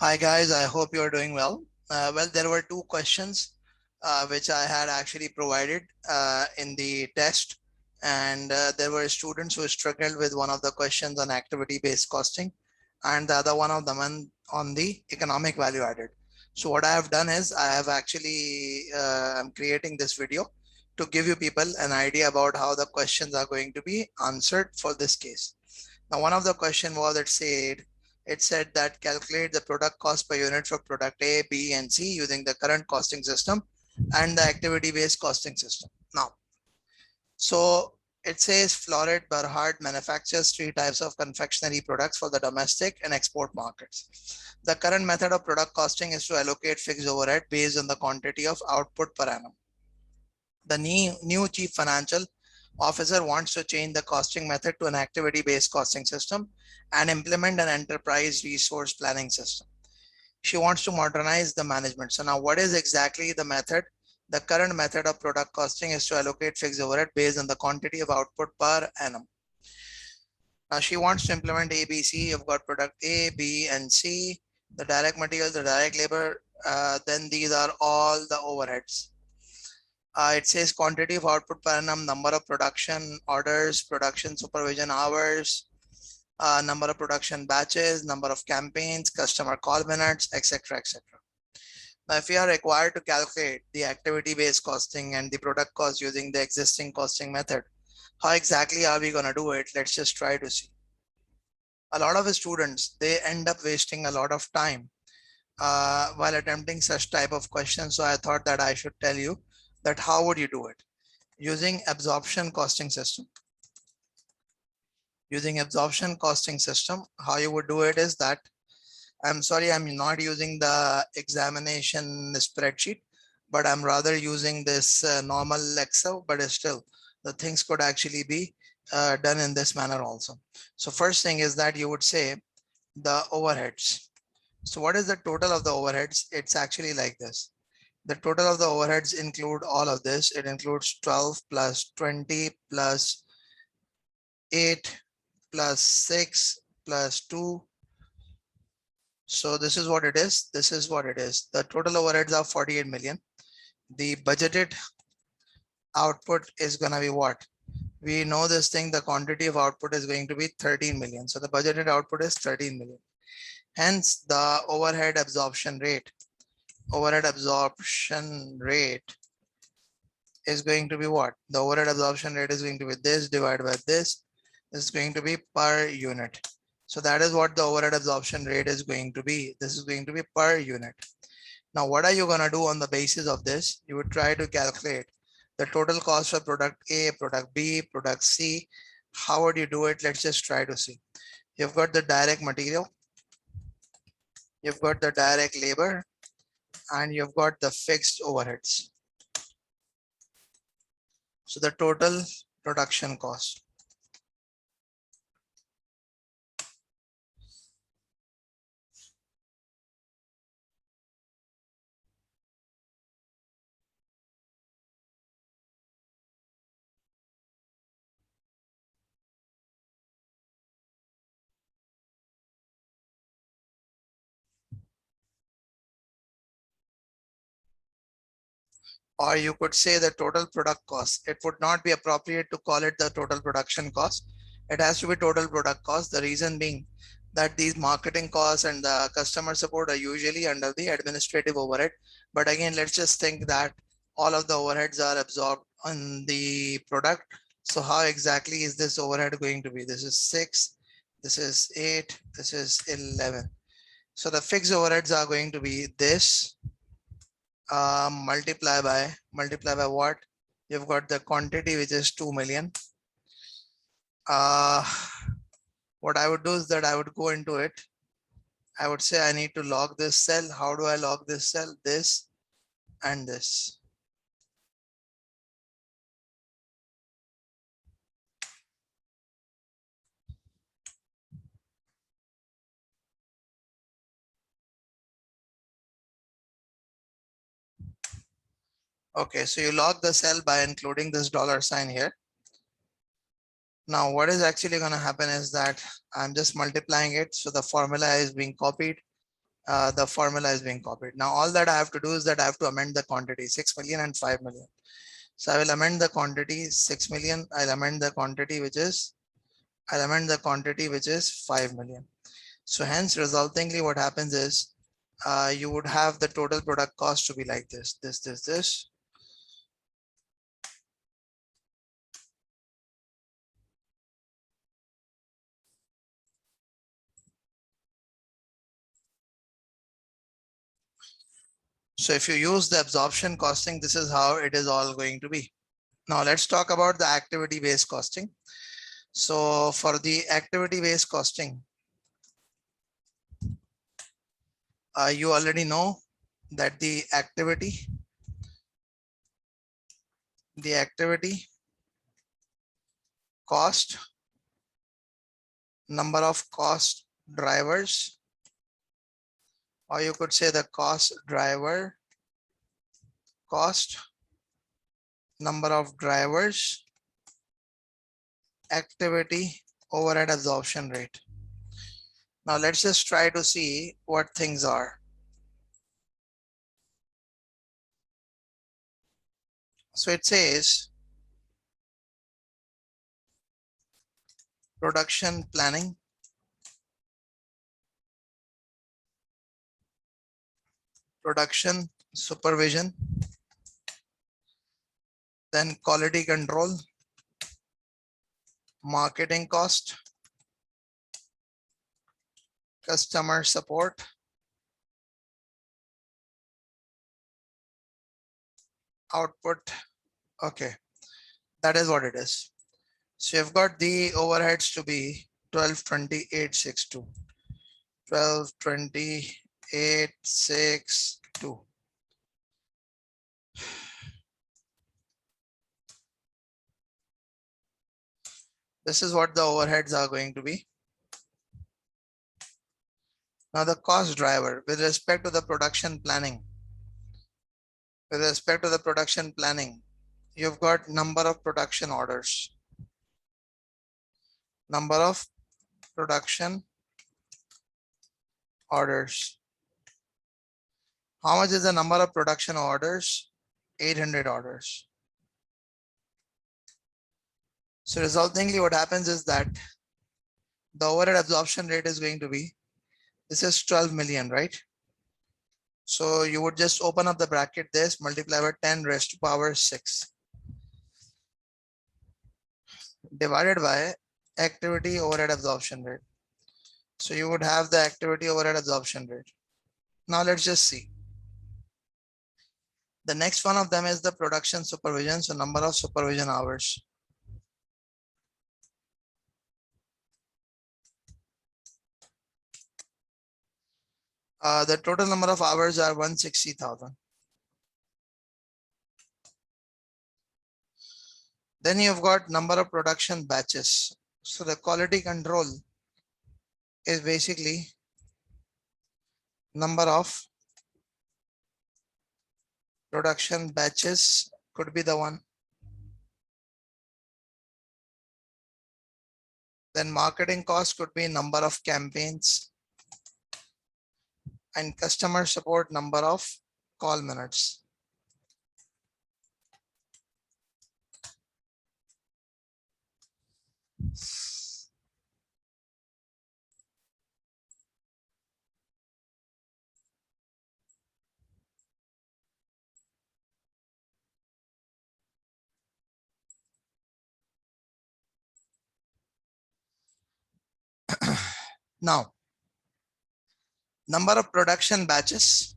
Hi guys, I hope you're doing well. Well, there were two questions which I had actually provided in the test, and there were students who struggled with one of the questions on activity-based costing, and the other one of them on the economic value added. So what I have done is I have actually I'm creating this video to give you people an idea about how the questions are going to be answered for this case. Now, one of the question was it said that calculate the product cost per unit for product A, B, and C using the current costing system and the activity-based costing system. Now, so it says Florid Berhard manufactures three types of confectionery products for the domestic and export markets. The current method of product costing is to allocate fixed overhead based on the quantity of output per annum. The new chief financial officer wants to change the costing method to an activity-based costing system and implement an enterprise resource planning system. She wants to modernize the management. So now what is exactly the method? The current method of product costing is to allocate fixed overhead based on the quantity of output per annum. Now she wants to implement ABC. You've got product A, B, and C, the direct material, the direct labor, then these are all the overheads. It says quantity of output per annum, number of production orders, production supervision hours, number of production batches, number of campaigns, customer call minutes, etc. etc. Now, if we are required to calculate the activity-based costing and the product cost using the existing costing method, how exactly are we going to do it? Let's just try to see. A lot of students, they end up wasting a lot of time while attempting such type of questions. So I thought that I should tell you that how would you do it? Using absorption costing system. Using absorption costing system, how you would do it is that, I'm sorry, I'm not using the examination spreadsheet, but I'm rather using this normal Excel, but still the things could actually be done in this manner also. So first thing is that you would say the overheads. So what is the total of the overheads? It's actually like this. The total of the overheads include all of this. It includes 12 plus 20 plus 8 plus 6 plus 2. So this is what it is. This is what it is. The total overheads are 48 million. The budgeted output is going to be what? We know this thing, the quantity of output is going to be 13 million. So the budgeted output is 13 million. Hence the overhead absorption rate. Overhead absorption rate is going to be what? The overhead absorption rate is going to be this divided by this. This is going to be per unit. So that is what the overhead absorption rate is going to be. This is going to be per unit. Now, what are you going to do on the basis of this? You would try to calculate the total cost for product A, product B, product C. How would you do it? Let's just try to see. You've got the direct material, you've got the direct labor, and you've got the fixed overheads. So the total production cost. Or you could say the total product cost. It would not be appropriate to call it the total production cost. It has to be total product cost. The reason being that these marketing costs and the customer support are usually under the administrative overhead. But again, let's just think that all of the overheads are absorbed on the product. So how exactly is this overhead going to be? This is 6, this is 8, this is 11. So the fixed overheads are going to be this multiply by what? You've got the quantity, which is 2 million. What I would do is that I would go into it. I would say I need to log this cell. How do I log this cell? This and this. Okay, so you log the cell by including this $sign here. Now, what is actually going to happen is that I'm just multiplying it. So the formula is being copied. The formula is being copied. Now all that I have to do is that I have to amend the quantity 6 million and 5 million. So I will amend the quantity 6 million. I'll amend the quantity which is 5 million. So hence resultingly what happens is you would have the total product cost to be like this. So if you use the absorption costing, this is how it is all going to be. Now let's talk about the activity based costing. So for the activity based costing, you already know that the activity cost, number of cost drivers, or you could say the cost driver, cost, number of drivers, activity, overhead absorption rate. Now let's just try to see what things are. So it says production planning, production supervision, then quality control, marketing cost, customer support, output. Okay, that is what it is. So you've got the overheads to be 122862. 122862. This is what the overheads are going to be. Now the cost driver with respect to the production planning. You've got number of production orders. Number of production orders. How much is the number of production orders? 800 orders. So resultingly what happens is that the overhead absorption rate is going to be, this is 12 million, right? So you would just open up the bracket, this multiply by 10 raised to power 6 divided by activity overhead absorption rate. So you would have the activity overhead absorption rate. Now let's just see. The next one of them is the production supervision. So number of supervision hours. The total number of hours are 160,000. Then you've got number of production batches. So the quality control is basically number of production batches could be the one. Then marketing cost could be number of campaigns, and customer support number of call minutes. Now, number of production batches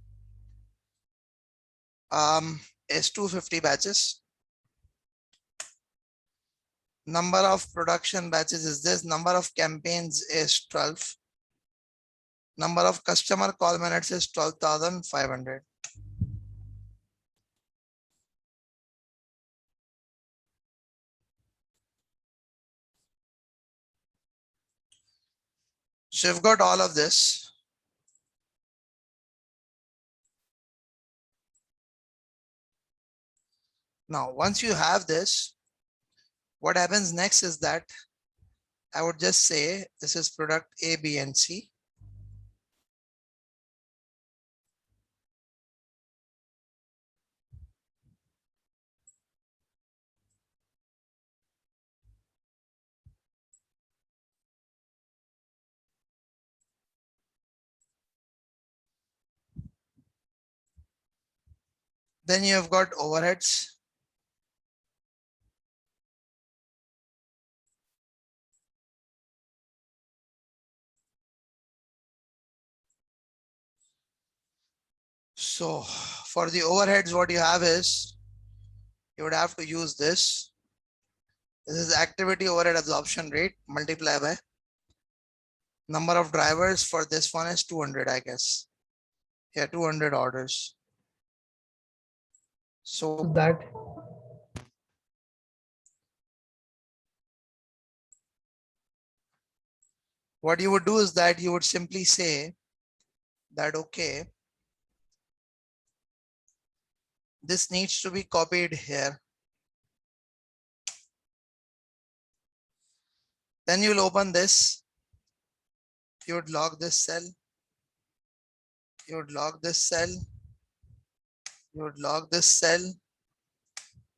is 250 batches. Number of production batches is this. Number of campaigns is 12. Number of customer call minutes is 12,500. So you've got all of this. Now, once you have this, what happens next is that I would just say this is product A, B, and C. Then you have got overheads. So for the overheads, what you have is, you would have to use this. This is activity overhead absorption rate multiplied by number of drivers. For this one is 200, I guess. Yeah, 200 orders. So that what you would do is that you would simply say that, okay, this needs to be copied here. Then you'll open this. You would log this cell. You would log this cell. You would log this cell.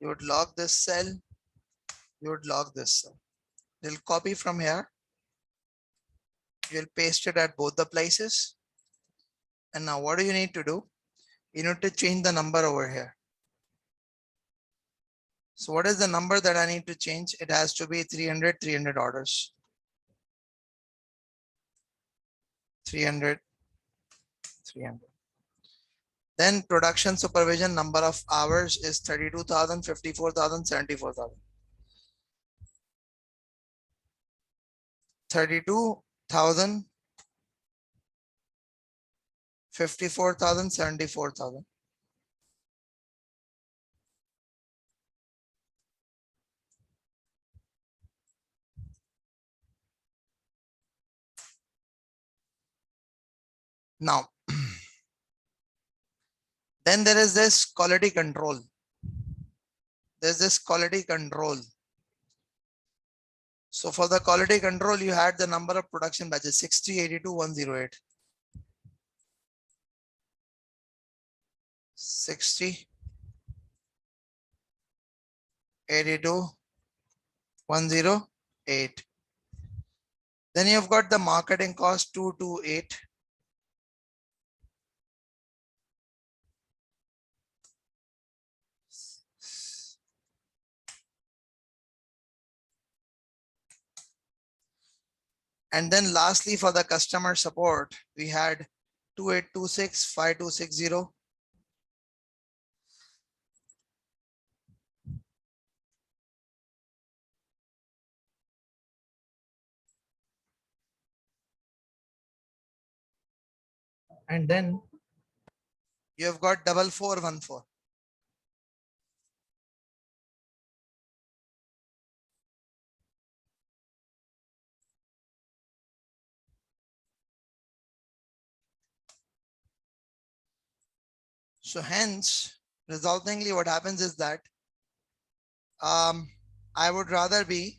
You would log this cell. You would log this cell. You'll copy from here. You'll paste it at both the places. And now what do you need to do? You need to change the number over here. So what is the number that I need to change? It has to be 300 orders. 300. Then production supervision number of hours is 32,000, 54,000, 74,000. 32,000, 54,000, 74,000. Now, then there is this quality control. There's this quality control. So for the quality control, you had the number of production batches 60, 82, 108. 60, 82, 108. Then you've got the marketing cost 228. And then lastly, for the customer support, we had 2826, 5260. and then You have got 4414. So hence, resultingly, what happens is that I would rather be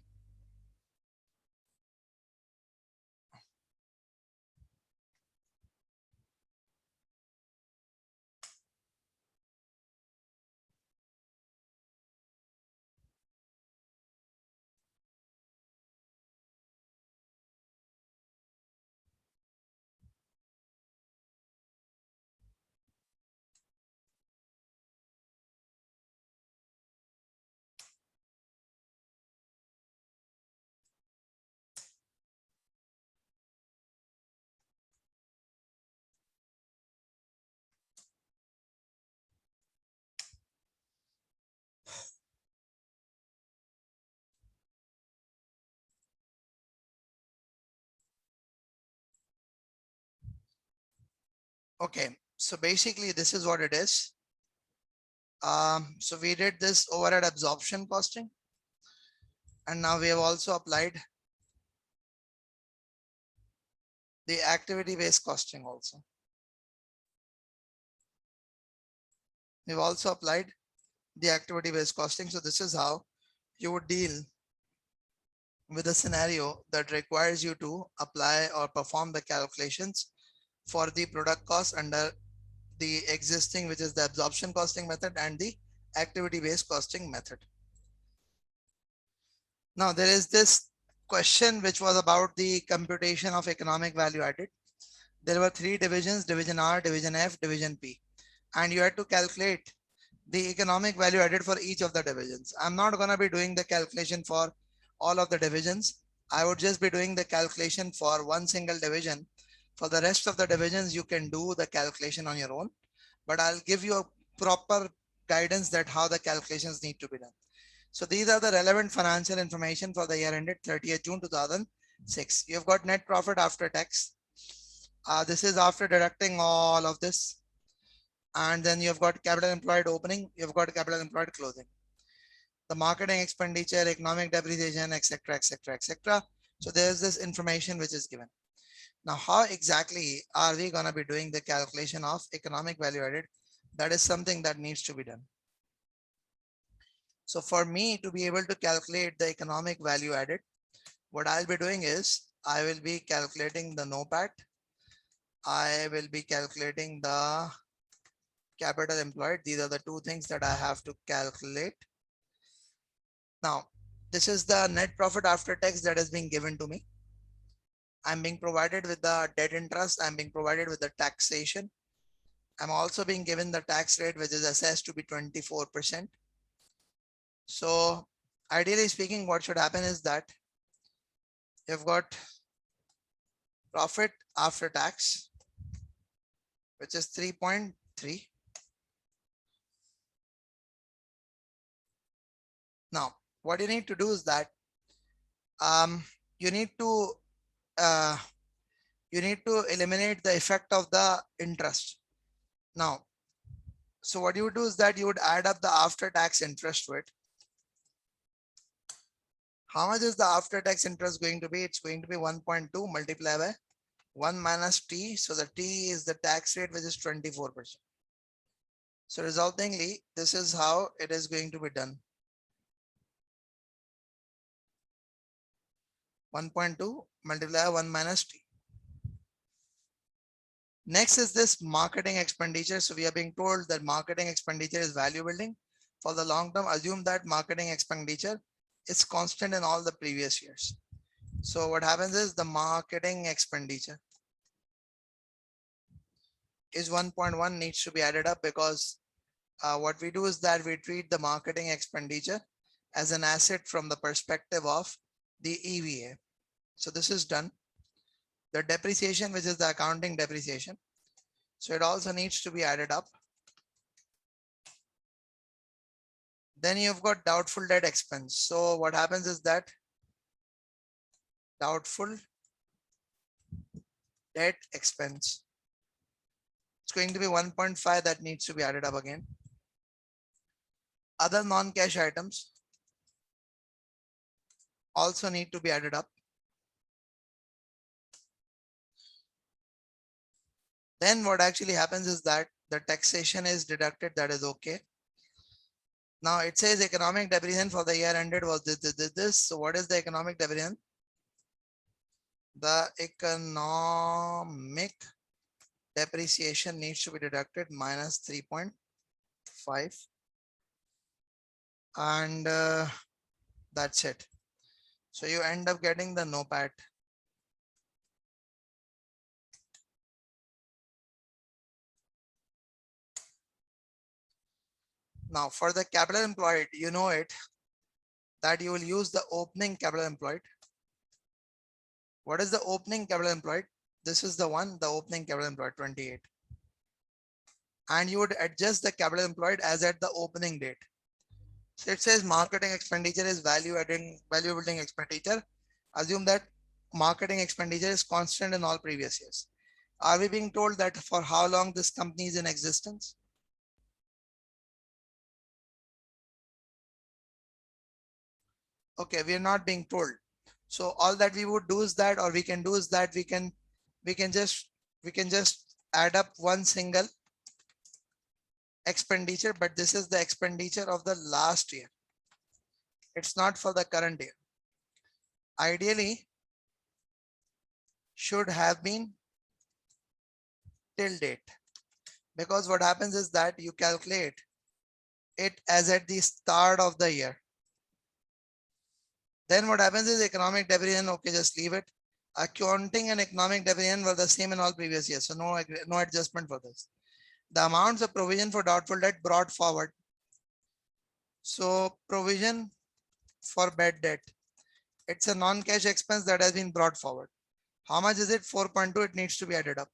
okay. So basically, this is what it is. So we did this overhead absorption costing, and now we have also applied the activity-based costing also. We've also applied the activity-based costing. So this is how you would deal with a scenario that requires you to apply or perform the calculations for the product cost under the existing, which is the absorption costing method, and the activity-based costing method. Now there is this question which was about the computation of economic value added. There were three divisions: division R, division F, division P, and you had to calculate the economic value added for each of the divisions. I'm not going to be doing the calculation for all of the divisions. I would just be doing the calculation for one single division. For the rest of the divisions, you can do the calculation on your own, but I'll give you a proper guidance that how the calculations need to be done. So these are the relevant financial information for the year ended 30th June 2006. You've got net profit after tax. This is after deducting all of this. And then you've got capital employed opening, you've got capital employed closing, the marketing expenditure, economic depreciation, etc., etc., etc. So there's this information which is given. Now, how exactly are we going to be doing the calculation of economic value added? That is something that needs to be done. So for me to be able to calculate the economic value added, what I'll be doing is I will be calculating the NOPAT. I will be calculating the capital employed. These are the two things that I have to calculate. Now, this is the net profit after tax that is being given to me. I'm being provided with the debt interest. I'm being provided with the taxation. I'm also being given the tax rate, which is assessed to be 24%. So ideally speaking, what should happen is that you've got profit after tax, which is 3.3. Now, what you need to do is that you need to eliminate the effect of the interest. Now, so what you would do is that you would add up the after tax interest to it. How much is the after tax interest going to be? It's going to be 1.2 multiplied by 1 minus T. So the T is the tax rate, which is 24%. So resultingly, this is how it is going to be done. 1.2 multiplied by 1 minus T. Next is this marketing expenditure. So we are being told that marketing expenditure is value building for the long term. Assume that marketing expenditure is constant in all the previous years. So what happens is the marketing expenditure is 1.1 needs to be added up, because what we do is that we treat the marketing expenditure as an asset from the perspective of the EVA. So this is done. The depreciation, which is the accounting depreciation, so it also needs to be added up. Then you've got doubtful debt expense. So what happens is that doubtful debt expense, it's going to be 1.5 that needs to be added up again. Other non-cash items also need to be added up. Then what actually happens is that the taxation is deducted. That is okay. Now it says economic depreciation for the year ended was this. So what is the economic depreciation? The economic depreciation needs to be deducted minus 3.5, and that's it. So you end up getting the NOPAT. Now for the capital employed, you know it, that you will use the opening capital employed. What is the opening capital employed? This is the one, the opening capital employed 28. And you would adjust the capital employed as at the opening date. So it says marketing expenditure is value building expenditure. Assume that marketing expenditure is constant in all previous years. Are we being told that for how long this company is in existence? Okay, we are not being told. So all that we would do is that, or we can do is that we can just add up one single expenditure, but this is the expenditure of the last year. It's not for the current year. Ideally should have been till date, because what happens is that you calculate it as at the start of the year. Then what happens is economic depreciation, okay, just leave it. Accounting and economic depreciation were the same in all previous years, so no adjustment for this. The amounts of provision for doubtful debt brought forward. So provision for bad debt. It's a non-cash expense that has been brought forward. How much is it? 4.2. It needs to be added up.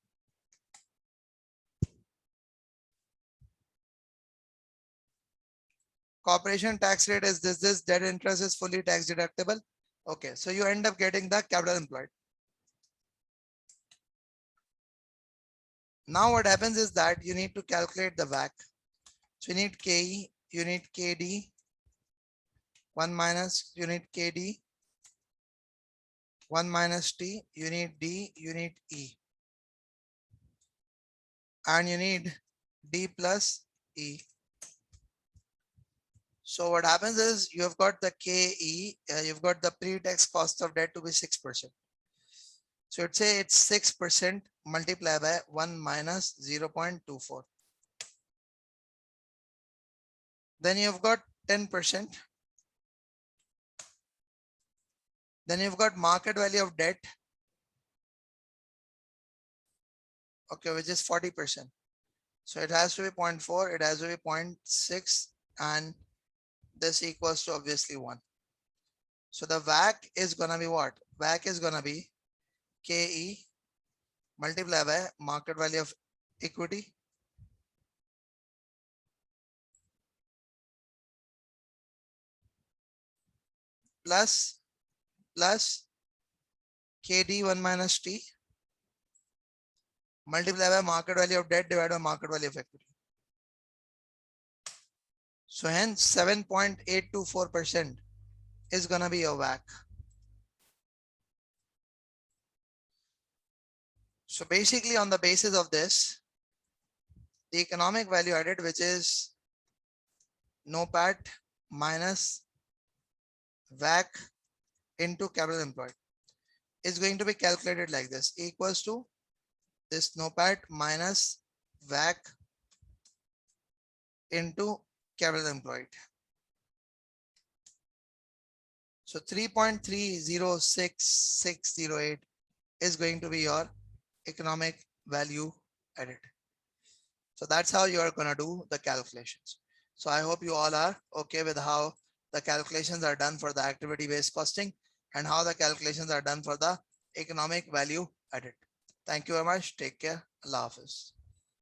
Corporation tax rate is this. Debt interest is fully tax deductible. Okay, so you end up getting the capital employed. Now what happens is that you need to calculate the WACC. So you need KE, you need KD, 1 minus, you need KD, 1 minus T, you need D, you need E, and you need D plus E. So what happens is you have got the KE, you've got the pre-tax cost of debt to be 6%. So let's say it's 6% multiplied by 1 minus 0.24. Then you've got 10%. Then you've got market value of debt, okay, which is 40%. So it has to be 0.4, it has to be 0.6, and this equals to obviously 1. So the WACC is gonna be what? WACC is gonna be KE multiplied by market value of equity plus KD 1 minus T multiplied by market value of debt divided by market value of equity. So hence 7.824% is gonna be your WACC. So basically on the basis of this, the economic value added, which is NOPAT minus WACC into capital employed, is going to be calculated like this, equals to this NOPAT minus WACC into capital employed. So 3.306608 is going to be your economic value added. So that's how you are going to do the calculations. So I hope you all are okay with how the calculations are done for the activity based costing and how the calculations are done for the economic value added. Thank you very much. Take care. Allah Hafiz.